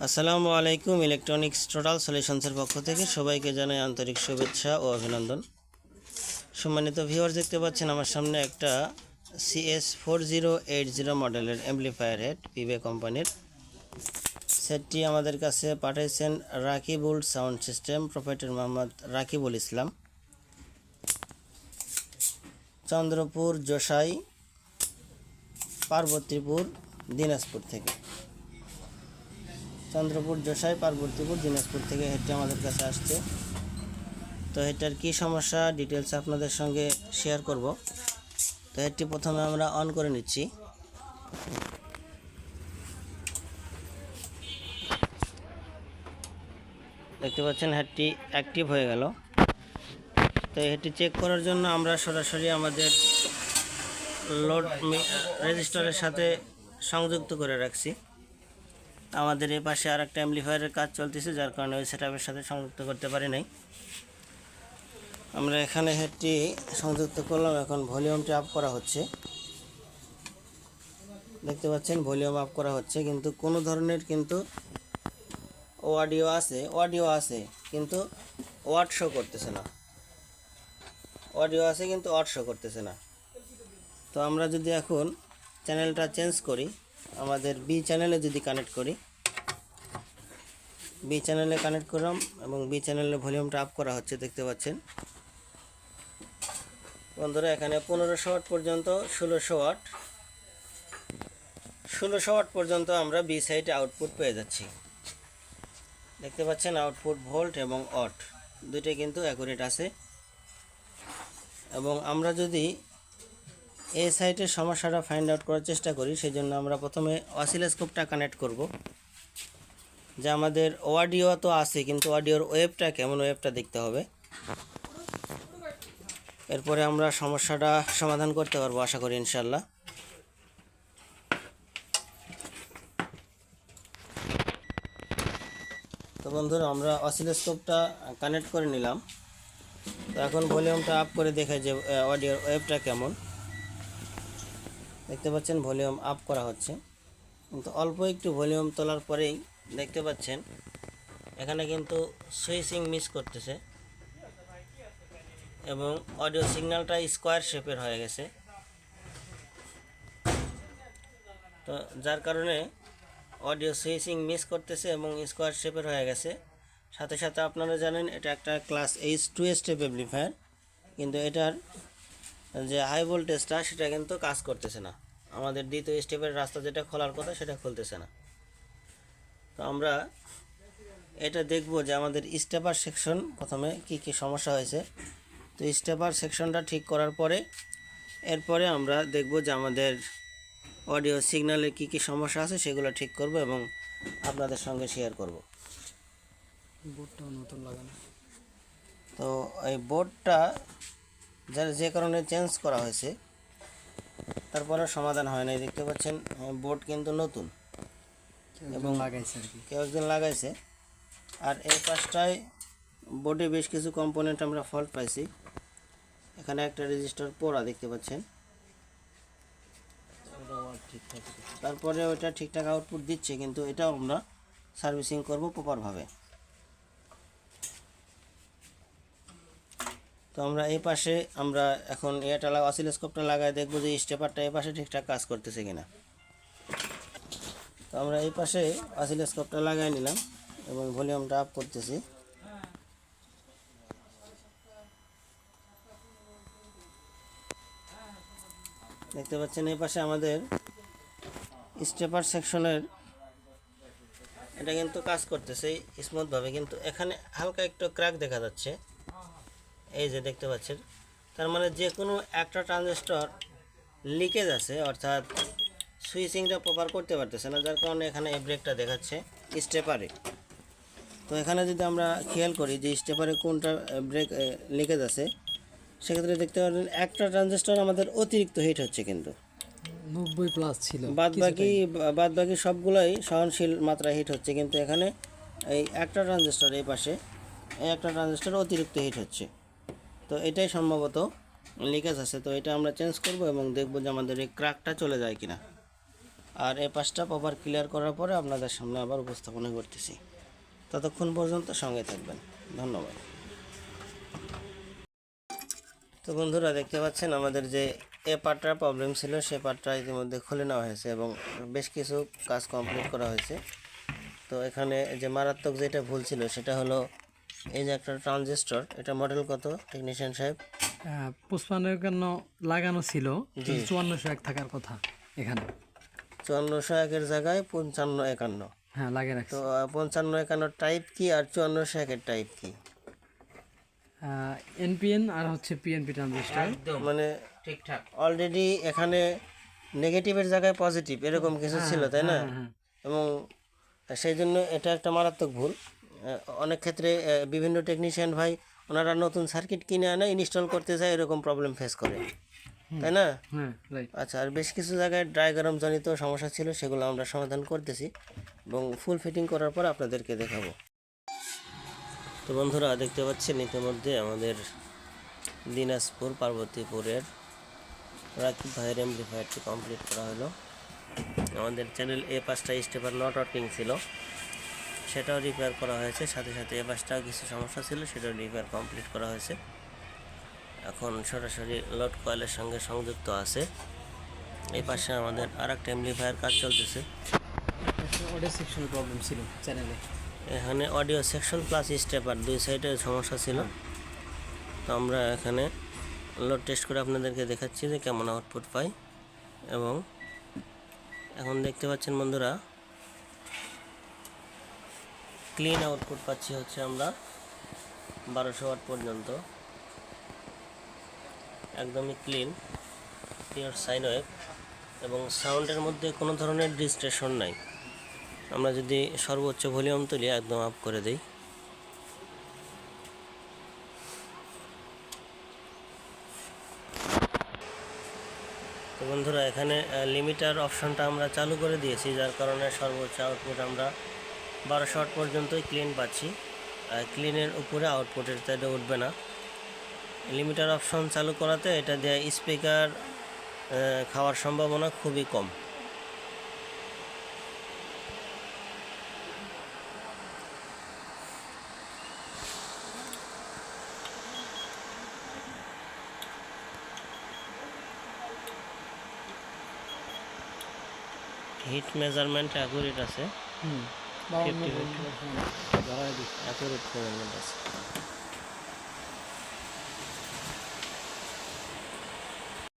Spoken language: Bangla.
আসসালামু আলাইকুম। ইলেকট্রনিক্স টোটাল সলিউশনসের পক্ষ থেকে সবাইকে জানাই আন্তরিক শুভেচ্ছা ও অভিনন্দন। সম্মানিত ভিউয়ার্স, দেখতে পাচ্ছেন আমার সামনে একটা CS4080 মডেলের অ্যাম্পলিফায়ার হেড পিবে কোম্পানির। সেটটি আমাদের কাছে পাঠিয়েছেন Rakibul sound system, proprietor Mohammad Rakibul Islam, Chandrapur Josai Parbatipur Dinajpur থেকে। চন্দ্রপুর জোসাই পার্বতীপুর দিনাজপুর থেকে হেডটি আমাদের কাছে আসছে। তো হেডটার কী সমস্যা ডিটেলস আপনাদের সঙ্গে শেয়ার করব। তো হেডটি প্রথমে আমরা অন করে নিচ্ছি। দেখতে পাচ্ছেন হেডটি অ্যাক্টিভ হয়ে গেল। তো হেডটি চেক করার জন্য আমরা সরাসরি আমাদের লোড রেজিস্টারের সাথে সংযুক্ত করে রাখছি। আমাদের এই পাশে আর একটা অ্যাম্পলিফায়ারের কাজ চলতেছে, যার কারণে ওই সেটআপের সাথে সংযুক্ত করতে পারি নাই। আমরা এখানে হেডটি সংযুক্ত করলাম। এখন ভলিউমটি আপ করা হচ্ছে। দেখতে পাচ্ছেন ভলিউম আপ করা হচ্ছে, কিন্তু কোনো ধরনের কিন্তু অডিও আছে কিন্তু ওয়াট শো করতেছে না। অডিও আছে কিন্তু ওয়াট শো করতেছে না। তো আমরা যদি এখন চ্যানেলটা চেঞ্জ করি, আমাদের বি চ্যানেলে যদি কানেক্ট করি, বি চ্যানেলে কানেক্ট করলাম এবং বি চ্যানেলে ভলিউমটা আপ করা হচ্ছে। দেখতে পাচ্ছেন বন্ধুরা, এখানে 1500 ওয়াট পর্যন্ত 1600 ওয়াট পর্যন্ত আমরা বি সাইডে আউটপুট পেয়ে যাচ্ছি। দেখতে পাচ্ছেন আউটপুট ভোল্ট এবং ওয়াট দুইটাই কিন্তু অ্যাকুরেট আছে। এবং আমরা যদি এই সাইডের সমস্যাটা ফাইন্ড আউট করার চেষ্টা করি, সেই জন্য আমরা প্রথমে অসিলোস্কোপটা কানেক্ট করব। যে আমাদের অডিও তো আছে, কিন্তু অডিওর ওয়েভটা কেমন, ওয়েভটা দেখতে হবে। এরপরে আমরা সমস্যাটা সমাধান করতে পারবো আশা করি ইনশাল্লাহ। তো বন্ধুরা, আমরা অসিলোস্কোপটা কানেক্ট করে নিলাম। তো এখন ভলিউমটা আপ করে দেখাই যে অডিওর ওয়েভটা কেমন। দেখতে পাচ্ছেন ভলিউম আপ করা হচ্ছে, কিন্তু অল্প একটু ভলিউম তোলার পরেই দেখতে পাচ্ছেন এখানে কিন্তু সুইচিং মিস করতেছে এবং অডিও সিগন্যালটা স্কোয়ার শেপের হয়ে গেছে। তো যার কারণে অডিও সুইচিং মিস করতেছে এবং স্কোয়ার শেপের হয়ে গেছে। সাথে সাথে আপনারা জানেন এটা একটা ক্লাস H2 স্টেপ অ্যাম্পলিফায়ার, কিন্তু এটার যে হাই ভোল্টেজটা সেটা কিন্তু কাজ করতেছে না। আমাদের দ্বিতীয় স্টেপের রাস্তা যেটা খোলার কথা সেটা খুলতেছে না। তো আমরা এটা দেখব যে আমাদের স্টেপার সেকশন প্রথমে কি কি সমস্যা হয়েছে। তো স্টেপার সেকশনটা ঠিক করার পরে এরপরে আমরা দেখব যে আমাদের অডিও সিগন্যালে কি কি সমস্যা আছে সেগুলো ঠিক করব এবং আপনাদের সঙ্গে শেয়ার করব। বোর্ডটাও নতুন লাগানো। তো এই বোর্ডটা যে কারণে চেঞ্জ করা হয়েছে, তারপরে সমাধান হয় নাই। দেখতে পাচ্ছেন বোর্ড কিন্তু নতুন এবং লাগাইছে আর কি, কেউ একজন লাগাইছে। আর এই পাশটায় বোর্ডে বেশ কিছু কম্পোনেন্ট আমরা ফল্ট পাইছি। এখানে একটা রেজিস্টার পোড়া দেখতে পাচ্ছেন। তারপরে ওটা ঠিকঠাক আউটপুট দিচ্ছে, কিন্তু এটাও আমরা সার্ভিসিং করব প্রপারভাবে। তো আমরা এই পাশে আমরা এখন এটা অসিলোস্কোপটা লাগাই দেখব যে স্টেপারটা এই পাশে ঠিকঠাক কাজ করতেছে কিনা। তো আমরা এই পাশে অসিলোস্কোপটা লাগাই নিলাম এবং ভলিউমটা আপ করতেছি। দেখতে পাচ্ছেন এই পাশে আমাদের স্টেপার সেকশনের এটা কিন্তু কাজ করতেছে স্মুথভাবে, কিন্তু এখানে হালকা একটু ক্র্যাক দেখা যাচ্ছে। এই যে দেখতে পাচ্ছেন, তার মানে যে কোনো একটা ট্রানজিস্টর লিকেজ আছে, অর্থাৎ সুইচিংটা প্রপার করতে পারতেছে না, যার কারণে এখানে এই ব্রেকটা দেখাচ্ছে স্টেপারে। তো এখানে যদি আমরা খেয়াল করি যে স্টেপারে কোনটা ব্রেক লিকেজ আছে, সেক্ষেত্রে দেখতে পারেন একটা ট্রানজিস্টর আমাদের অতিরিক্ত হিট হচ্ছে, কিন্তু 90+ ছিল, বাদবাকি সবগুলোই সহনশীল মাত্রায় হিট হচ্ছে, কিন্তু এখানে এই একটা ট্রানজিস্টর এই পাশে এই একটা ট্রানজিস্টর অতিরিক্ত হিট হচ্ছে। তো এটাই সম্ভবত লিকেজ আছে। তো এটা আমরা চেঞ্জ করব এবং দেখব যে আমাদের এই ক্র্যাকটা চলে যায় কিনা। আর এই পাশটা প্রপার ক্লিয়ার করার পরে আপনাদের সামনে আবার উপস্থাপনা করতেছি। ততক্ষণ পর্যন্ত সঙ্গে থাকবেন। ধন্যবাদ। তো বন্ধুরা দেখতে পাচ্ছেন আমাদের যে এ পার্টটার প্রবলেম ছিল সে পার্টটা ইতিমধ্যে খুলে নেওয়া হয়েছে এবং বেশ কিছু কাজ কমপ্লিট করা হয়েছে। তো এখানে যে মারাত্মক যেটা ভুল ছিল সেটা হলো এই যে একটা ট্রানজিস্টর, এটা মডেল কত টেকনিশিয়ান সাহেব? 55 লাগানো ছিল, 5401 থাকার কথা এখানে। 5401-এর জায়গায় 5551। হ্যাঁ, লাগিয়ে রাখছি। তো 5551 টাইপ কি আর 5401-এর টাইপ কি? এনপিএন আর হচ্ছে পিএনপি ট্রানজিস্টর। মানে ঠিকঠাক অলরেডি এখানে নেগেটিভের জায়গায় পজিটিভ এরকম কিছু ছিল, তাই না? এবং সেই জন্য এটা একটা মারাত্মক ভুল। অনেক ক্ষেত্রে বিভিন্ন টেকনিশিয়ান ভাই ওনারা নতুন সার্কিট কিনে আনে ইনস্টল করতে যায়, এরকম প্রবলেম ফেস করে, তাই না? হ্যাঁ, রাইট। আচ্ছা, আর বেশ কিছু জায়গায় ড্রাই গরম জনিত সমস্যা ছিল, সেগুলো আমরা সমাধান করতেছি এবং ফুল ফিটিং করার পর আপনাদেরকে দেখাবো। তো বন্ধুরা দেখতে পাচ্ছেন ইতিমধ্যে আমাদের দিনাজপুর পার্বতীপুরের রাকিব ভাইয়ের এমপ্লিফায়ারটি কমপ্লিট করা হলো। আমাদের চ্যানেল এ পাঁচটা স্টেপার নট ওয়ার্কিং ছিল, সেটাও রিপেয়ার করা হয়েছে। সাথে সাথে এ পাশটাও কিছু সমস্যা ছিল, সেটাও রিপেয়ার কমপ্লিট করা হয়েছে। এখন সরাসরি লোড কয়েলের সঙ্গে সংযুক্ত আছে। এই পাশে আমাদের আর একটা এমপ্লিফায়ার কাজ চলতেছে। অডিও সেকশনের প্রবলেম ছিল চ্যানেলে। এখানে অডিও সেকশন প্লাস স্টেপার দুই সাইডে সমস্যা ছিল। তো আমরা এখানে লোড টেস্ট করে আপনাদেরকে দেখাচ্ছি যে কেমন আউটপুট পাই। এবং এখন দেখতে পাচ্ছেন বন্ধুরা ক্লিন আউটপুট পাচ্ছি হচ্ছে আমরা 1200 ওয়াট পর্যন্ত, একদমই ক্লিন পিওর সাইন ওয়েভ এবং সাউন্ডের মধ্যে কোনো ধরনের ডিস্ট্রেশন নাই। আমরা যদি সর্বোচ্চ ভলিউম তুলি একদম আপ করে দিই, তো বন্ধুরা এখানে লিমিটার অপশনটা আমরা চালু করে দিয়েছি, যার কারণে সর্বোচ্চ আউটপুট আমরা 1200 ওয়াট পর্যন্তই ক্লিন পাচ্ছি। ক্লিনের উপরে আউটপুটের চাইতে উঠবে না। লিমিটার অপশন চালু করাতে এটা দিয়ে স্পিকার খাওয়ার সম্ভাবনা খুবই কম। হিট মেজারমেন্ট অ্যাকুরেট আছে, 50 অ্যাকুরেট মেজারমেন্ট আছে।